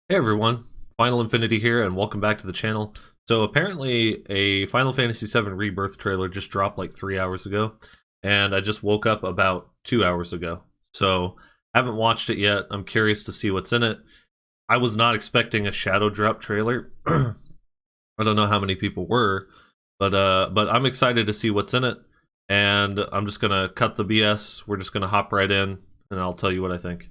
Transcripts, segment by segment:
Hey everyone, Final Infinity here, and welcome back to the channel. So apparently a Final Fantasy VII Rebirth trailer just dropped like 3 hours ago, and I just woke up about 2 hours ago. So I haven't watched it yet. I'm curious to see what's in it. I was not expecting a Shadow Drop trailer. I don't know how many people were, but I'm excited to see what's in it, and I'm just gonna cut the BS. We're just gonna hop right in, and I'll tell you what I think.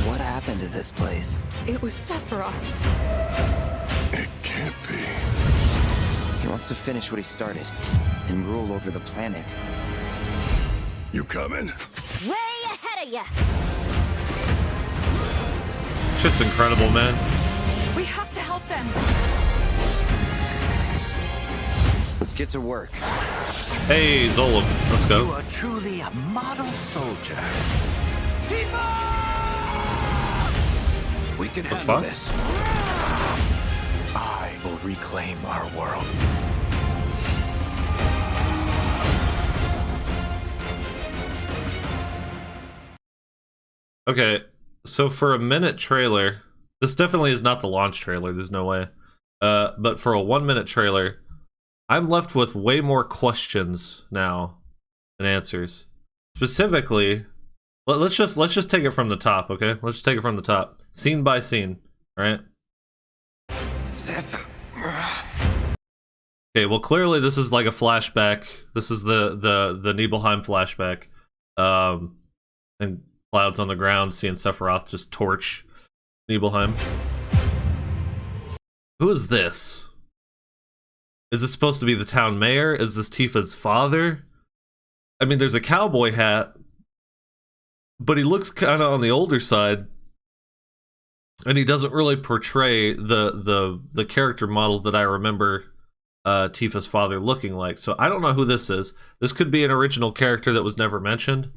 What happened to this place? It was Sephiroth. It can't be. He wants to finish what he started and rule over the planet. You coming? Way ahead of ya! Shit's incredible, man. We have to help them. Let's get to work. Hey, Zola, let's You go. are truly a model soldier. We can handle fuck? this. I will reclaim our world. Okay, so for a minute trailer, this definitely is not the launch trailer, there's no way. But for a 1 minute trailer, I'm left with way more questions now than answers. Specifically, let's just take it from the top, okay? Let's just take it from the top, scene by scene, all right? Okay, well clearly this is like a flashback. This is the Nibelheim flashback, and Cloud's on the ground, seeing Sephiroth just torch Nibelheim. Who is this? Is this supposed to be the town mayor? Is this Tifa's father? I mean, there's a cowboy hat, but he looks kind of on the older side, and he doesn't really portray the character model that I remember Tifa's father looking like. So I don't know who this is. This could be an original character that was never mentioned.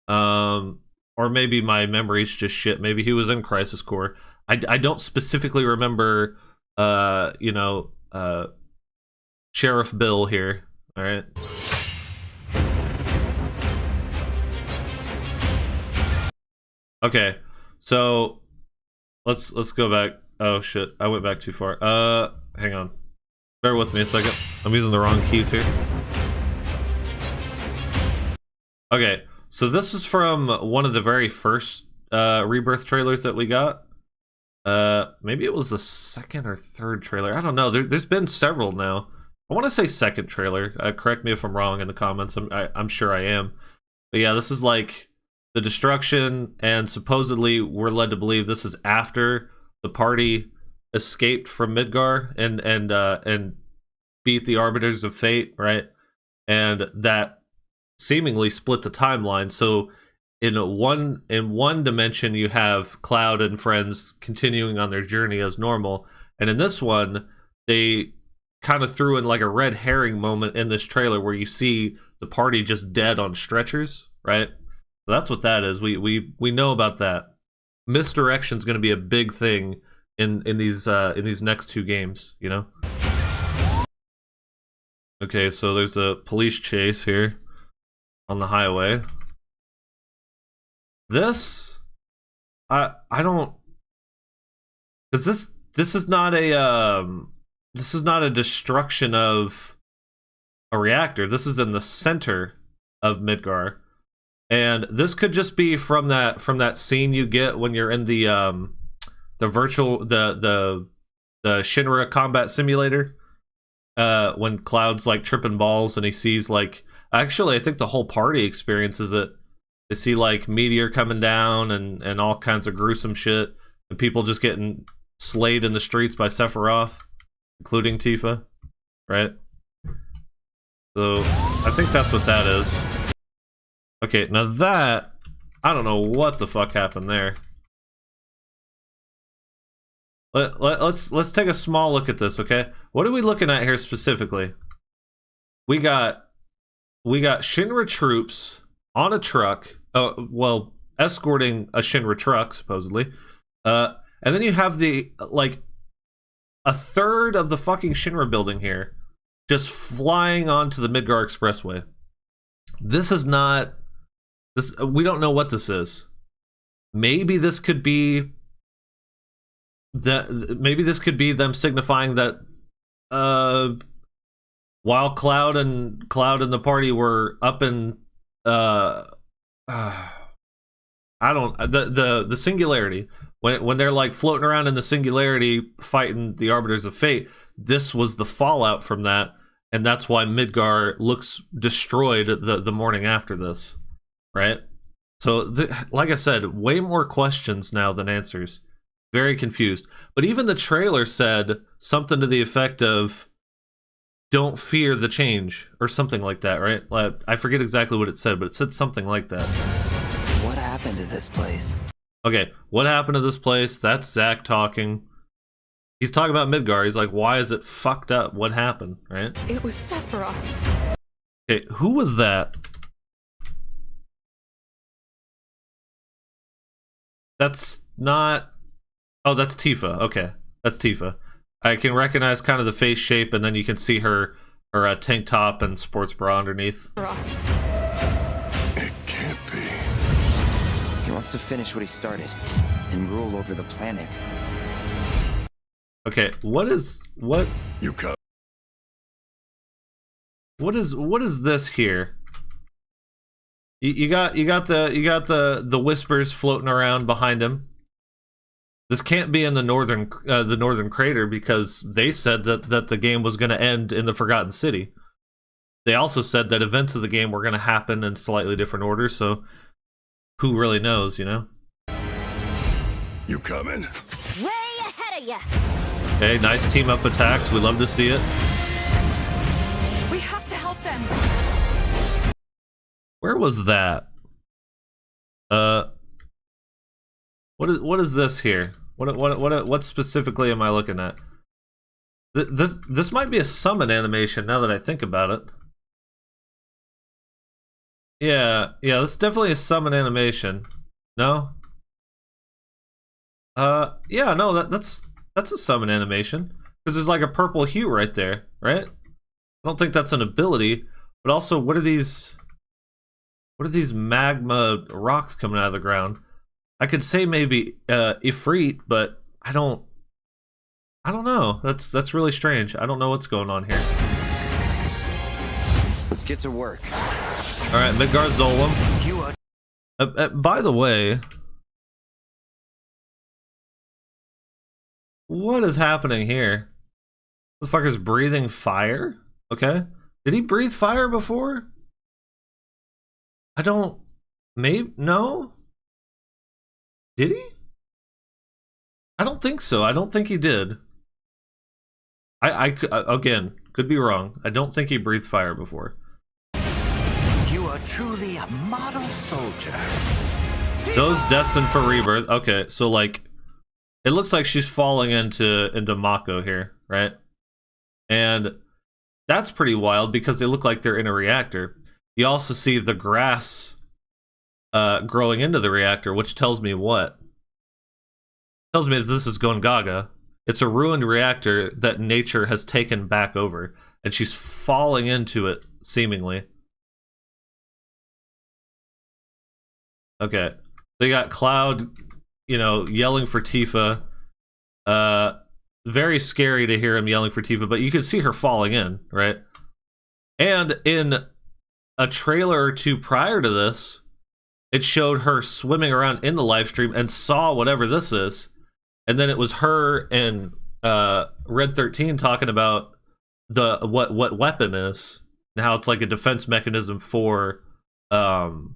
Or maybe my memory's just shit. Maybe he was in Crisis Core. I don't specifically remember, Sheriff Bill here. All right. Okay, so let's go back. Oh shit, I went back too far. Hang on. Bear with me a second. I'm using the wrong keys here. Okay. So this is from one of the very first Rebirth trailers that we got. Maybe it was the second or third trailer. I don't know. There's been several now. I want to say second trailer. Correct me if I'm wrong in the comments. I'm sure I am. But yeah, this is like the destruction, and supposedly we're led to believe this is after the party escaped from Midgar and beat the Arbiters of Fate, right? And that seemingly split the timeline. So in one dimension you have Cloud and friends continuing on their journey as normal, and in this one they kind of threw in like a red herring moment in this trailer where you see the party just dead on stretchers, right? So that's what that is. We know about that. Misdirection is going to be a big thing in these next two games, you know. Okay, so there's a police chase here on the highway. This, I don't, because this is not a destruction of a reactor. This is in the center of Midgar, and this could just be from that scene you get when you're in the virtual the Shinra combat simulator, when Cloud's like tripping balls and he sees like. Actually, I think the whole party experiences it. They see like meteor coming down and all kinds of gruesome shit, and people just getting slayed in the streets by Sephiroth, including Tifa, right? So I think that's what that is. Okay, now that, I don't know what the fuck happened there. Let's take a small look at this, okay? What are we looking at here specifically? We got Shinra troops on a truck, escorting a Shinra truck, supposedly. And then you have the, like, a third of the fucking Shinra building here just flying onto the Midgar Expressway. This is not this. We don't know what this is. Maybe this could be that. Maybe this could be them signifying that while Cloud and the party were up in I don't the singularity, when they're like floating around in the singularity fighting the Arbiters of Fate, this was the fallout from that, and that's why Midgar looks destroyed the morning after this, right? So like I said, way more questions now than answers. Very confused. But even the trailer said something to the effect of "Don't fear the change" or something like that, right? Like, I forget exactly what it said, but it said something like that. What happened to this place? Okay, what happened to this place? That's Zack talking. He's talking about Midgar. He's like, why is it fucked up? What happened, right? It was Sephiroth. Okay, who was that? That's not... Oh, that's Tifa. Okay, that's Tifa. I can recognize kind of the face shape, and then you can see her tank top and sports bra underneath. It can't be. He wants to finish what he started and rule over the planet. Okay, what? You come. What is this here? You got the whispers floating around behind him. This can't be in the northern crater, because they said that the game was going to end in the Forgotten City. They also said that events of the game were going to happen in slightly different order, so who really knows, you know? You coming? Way ahead of ya. Okay, nice team up attacks. We love to see it. We have to help them. Where was that? What is this here? What specifically am I looking at? This might be a summon animation now that I think about it. Yeah, this is definitely a summon animation. No? Yeah, no, that's a summon animation, because there's like a purple hue right there, right? I don't think that's an ability, but also, what are these magma rocks coming out of the ground? I could say maybe Ifrit, but I don't know. That's really strange. I don't know what's going on here. Let's get to work. All right, Midgar Zolom. You are By the way, what is happening here? The fucker's breathing fire? Okay. Did he breathe fire before? I don't... Maybe... No? Did he? I don't think so. I don't think he did. I again, could be wrong. I don't think he breathed fire before. You are truly a model soldier. Those destined for rebirth. Okay, so like, it looks like she's falling into Mako here, right? And that's pretty wild, because they look like they're in a reactor. You also see the grass growing into the reactor, which tells me what? Tells me that this is going gaga. It's a ruined reactor that nature has taken back over, and she's falling into it, seemingly. Okay, they got Cloud, you know, yelling for Tifa. Very scary to hear him yelling for Tifa, but you can see her falling in, right? And in a trailer or two prior to this, it showed her swimming around in the live stream and saw whatever this is. And then it was her and Red 13 talking about what weapon is, and how it's like a defense mechanism for the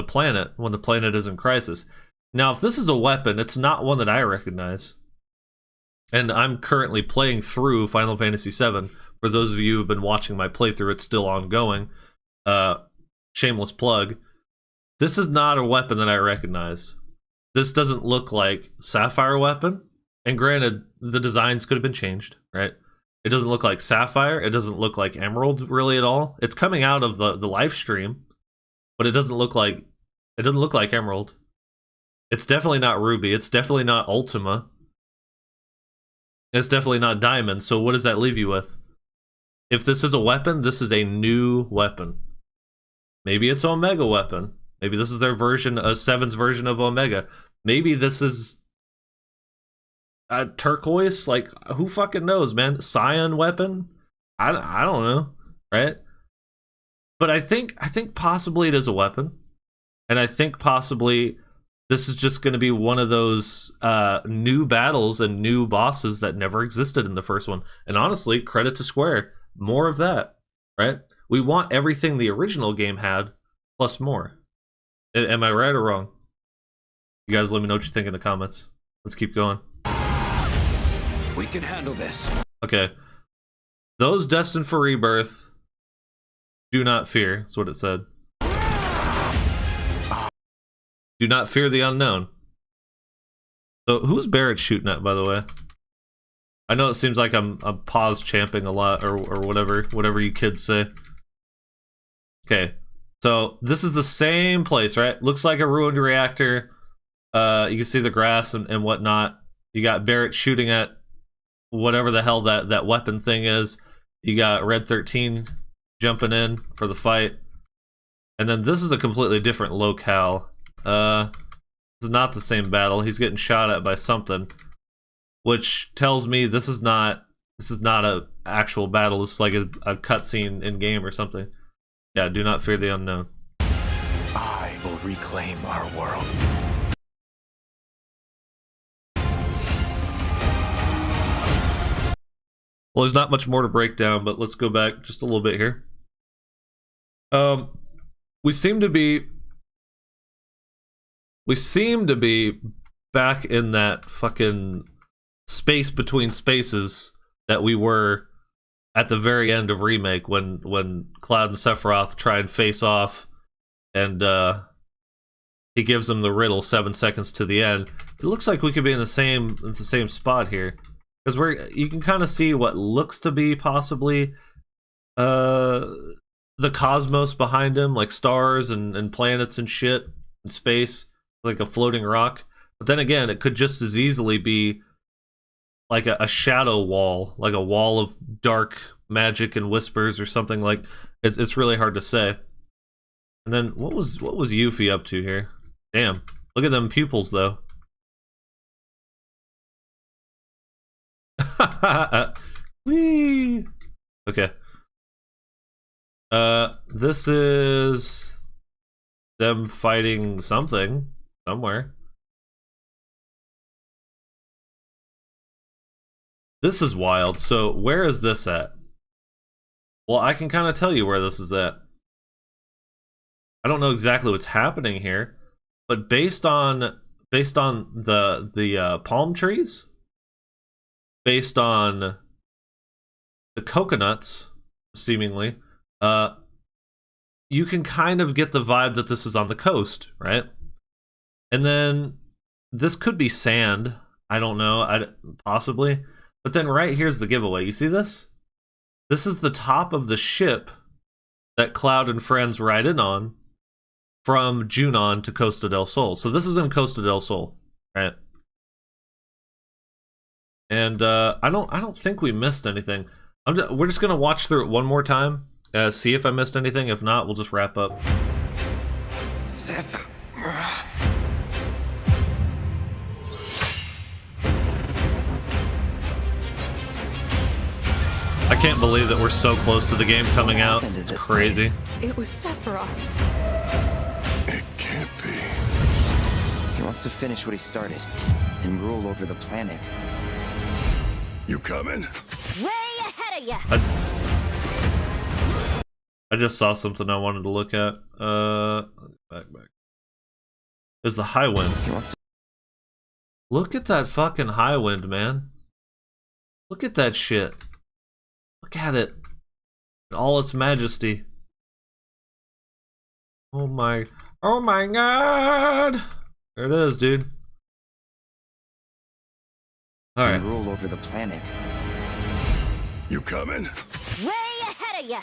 planet when the planet is in crisis. Now, if this is a weapon, it's not one that I recognize. And I'm currently playing through Final Fantasy VII. For those of you who have been watching my playthrough, it's still ongoing. Shameless plug. This is not a weapon that I recognize. This doesn't look like Sapphire weapon. And granted, the designs could have been changed, right? It doesn't look like Sapphire. It doesn't look like Emerald really at all. It's coming out of the live stream, but it doesn't look like Emerald. It's definitely not Ruby. It's definitely not Ultima. It's definitely not diamond. So what does that leave you with? If this is a weapon, this is a new weapon. Maybe it's Omega weapon. Maybe this is their version, 7's version of Omega. Maybe this is a turquoise. Like, who fucking knows, man? Cyan weapon? I don't know, right? But I think possibly it is a weapon, and I think possibly this is just going to be one of those new battles and new bosses that never existed in the first one. And honestly, credit to Square, more of that, right? We want everything the original game had, plus more. Am I right or wrong? You guys let me know what you think in the comments. Let's keep going. We can handle this. Okay. Those destined for rebirth, do not fear, that's what it said. Do not fear the unknown. So who's Barrett shooting at, by the way? I know it seems like I'm pause champing a lot, or whatever you kids say. Okay, so this is the same place, right? Looks like a ruined reactor. You can see the grass and whatnot. You got Barrett shooting at whatever the hell that weapon thing is. You got Red 13 jumping in for the fight. And then this is a completely different locale. This is not the same battle. He's getting shot at by something, which tells me this is not a actual battle. This is like a cutscene in game or something. Yeah, do not fear the unknown. I will reclaim our world. Well, there's not much more to break down, but let's go back just a little bit here. We seem to be back in that fucking space between spaces that we were at the very end of Remake, when Cloud and Sephiroth try and face off, and he gives them the riddle 7 seconds to the end. It looks like we could be in the same spot here, because you can kind of see what looks to be possibly the cosmos behind him, like stars and planets and shit and space, like a floating rock. But then again, it could just as easily be like a shadow wall, like a wall of dark magic and whispers or something. Like it's really hard to say. And then what was Yuffie up to here? Damn, look at them pupils though. Whee! Okay. This is them fighting something somewhere. This is wild. So where is this at? Well, I can kind of tell you where this is at. I don't know exactly what's happening here, but based on the palm trees, based on the coconuts, seemingly, you can kind of get the vibe that this is on the coast, right? And then this could be sand. I don't know. Possibly. But then right here's the giveaway. You see this? This is the top of the ship that Cloud and friends ride in on from Junon to Costa del Sol. So this is in Costa del Sol, right? And I don't think we missed anything. We're just gonna watch through it one more time, see if I missed anything. If not, we'll just wrap up. Sephiroth. I can't believe that we're so close to the game coming out. It's crazy. It was Sephiroth. It can't be. He wants to finish what he started and rule over the planet. You coming? Way ahead of ya. I just saw something I wanted to look at. Back. There's the high wind. He wants to Look at that fucking high wind, man. Look at that shit. Look at it. In all its majesty. Oh my god. There it is, dude. Alright. rule over the planet. You coming? Way ahead of ya.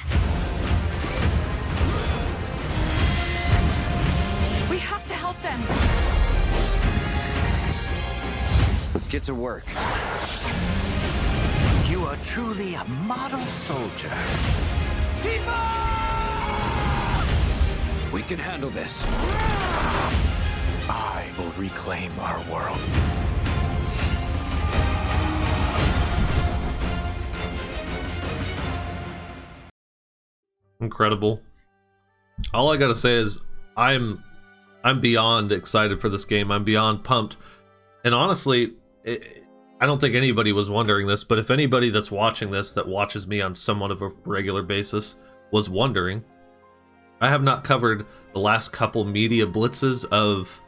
We have to help them. Let's get to work. truly a model soldier. We can handle this. I will reclaim our world. Incredible. All I gotta say is I'm beyond excited for this game. I'm beyond pumped. And honestly, I don't think anybody was wondering this, but if anybody that's watching this that watches me on somewhat of a regular basis was wondering, I have not covered the last couple media blitzes of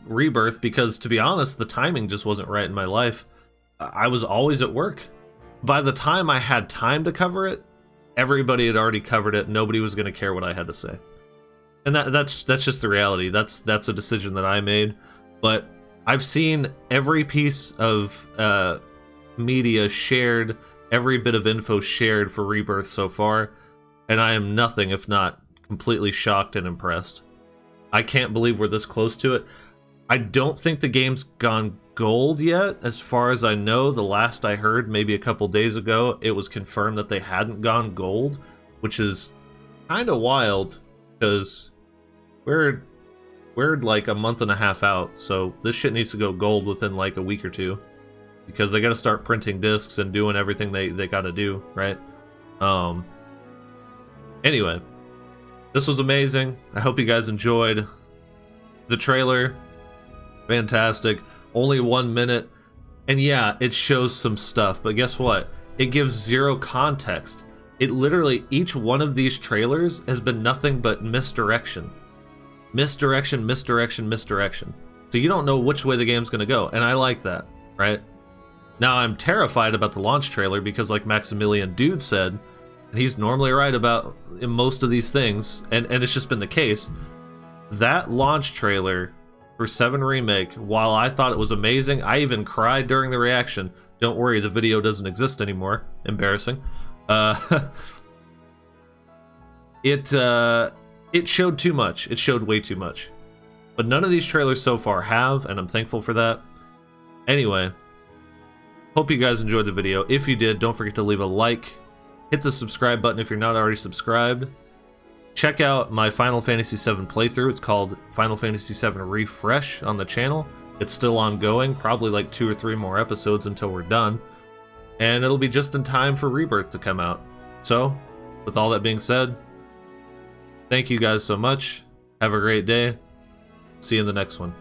Rebirth because, to be honest, the timing just wasn't right in my life. I was always at work. By the time I had time to cover it, everybody had already covered it. Nobody was going to care what I had to say. And that's just the reality. That's a decision that I made. But I've seen every piece of media shared, every bit of info shared for Rebirth so far, and I am nothing if not completely shocked and impressed. I can't believe we're this close to it. I don't think the game's gone gold yet, as far as I know. The last I heard, maybe a couple days ago, it was confirmed that they hadn't gone gold, which is kind of wild, because we're like a month and a half out, so this shit needs to go gold within like a week or two, because they got to start printing discs and doing everything they got to do, right? Anyway, this was amazing. I hope you guys enjoyed the trailer. Fantastic. Only 1 minute, and yeah, it shows some stuff, but guess what? It gives zero context. It literally, each one of these trailers has been nothing but misdirection. Misdirection, misdirection, misdirection. So you don't know which way the game's gonna go, and I like that, right? Now I'm terrified about the launch trailer because, like Maximilian Dude said, and he's normally right about most of these things, and it's just been the case, that launch trailer for 7 Remake, while I thought it was amazing, I even cried during the reaction. Don't worry, the video doesn't exist anymore. Embarrassing. It showed too much. It showed way too much. But none of these trailers so far have, and I'm thankful for that. Anyway, hope you guys enjoyed the video. If you did, don't forget to leave a like. Hit the subscribe button if you're not already subscribed. Check out my Final Fantasy VII playthrough. It's called Final Fantasy VII Refresh on the channel. It's still ongoing, probably like 2 or 3 more episodes until we're done. And it'll be just in time for Rebirth to come out. So, with all that being said, thank you guys so much. Have a great day. See you in the next one.